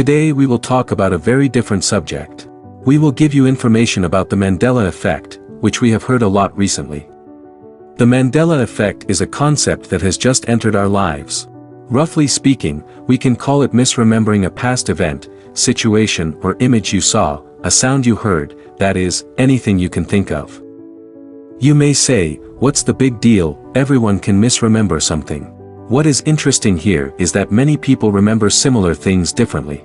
Today we will talk about a very different subject. We will give you information about the Mandela effect, which we have heard a lot recently. The Mandela effect is a concept that has just entered our lives. Roughly speaking, we can call it misremembering a past event, situation or image you saw, a sound you heard, that is, anything you can think of. You may say, what's the big deal? Everyone can misremember something. What is interesting here is that many people remember similar things differently.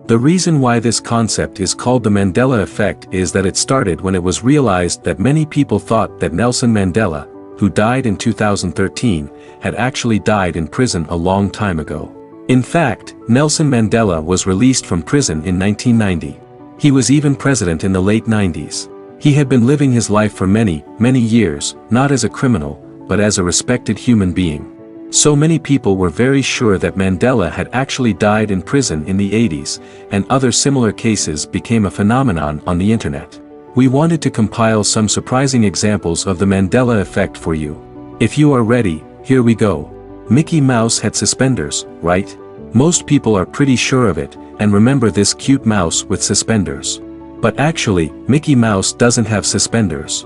The reason why this concept is called the Mandela effect is that it started when it was realized that many people thought that Nelson Mandela, who died in 2013, had actually died in prison a long time ago. In fact, Nelson Mandela was released from prison in 1990. He was even president in the late 90s. He had been living his life for many, many years, not as a criminal, but as a respected human being. So many people were very sure that Mandela had actually died in prison in the 80s, and other similar cases became a phenomenon on the internet. We wanted to compile some surprising examples of the Mandela effect for you. If you are ready, here we go. Mickey Mouse had suspenders, right? Most people are pretty sure of it, and remember this cute mouse with suspenders. But actually, Mickey Mouse doesn't have suspenders.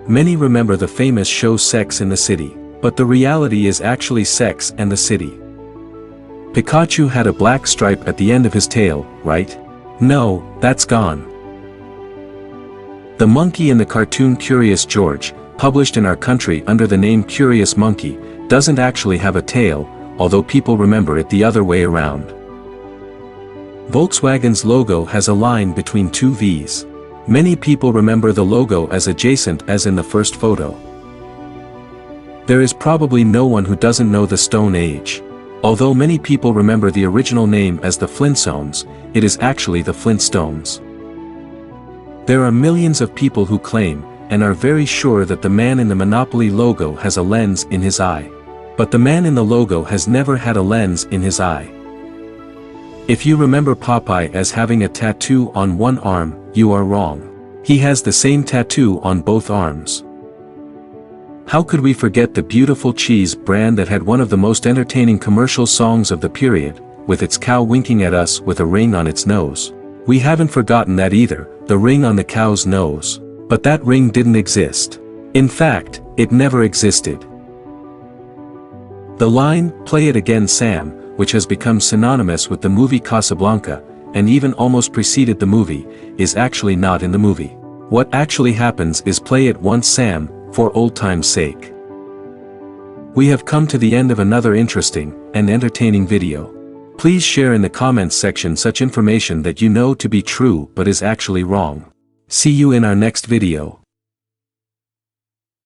Many remember the famous show Sex and the City, but the reality is actually Sex and the City. Pikachu had a black stripe at the end of his tail, right? No, that's gone. The monkey in the cartoon Curious George, published in our country under the name Curious Monkey, doesn't actually have a tail, although people remember it the other way around. Volkswagen's logo has a line between two V's. Many people remember the logo as adjacent as in the first photo. There is probably no one who doesn't know the Stone Age. Although many people remember the original name as the Flintstones, it is actually the Flintstones. There are millions of people who claim, and are very sure that the man in the Monopoly logo has a lens in his eye. But the man in the logo has never had a lens in his eye. If you remember Popeye as having a tattoo on one arm, you are wrong. He has the same tattoo on both arms. How could we forget the beautiful cheese brand that had one of the most entertaining commercial songs of the period, with its cow winking at us with a ring on its nose? We haven't forgotten that either, the ring on the cow's nose. But that ring didn't exist. In fact, it never existed. The line, "Play it again, Sam," which has become synonymous with the movie Casablanca, and even almost preceded the movie, is actually not in the movie. What actually happens is "Play it once, Sam," for old time's sake. We have come to the end of another interesting and entertaining video. Please share in the comments section such information that you know to be true but is actually wrong. See you in our next video.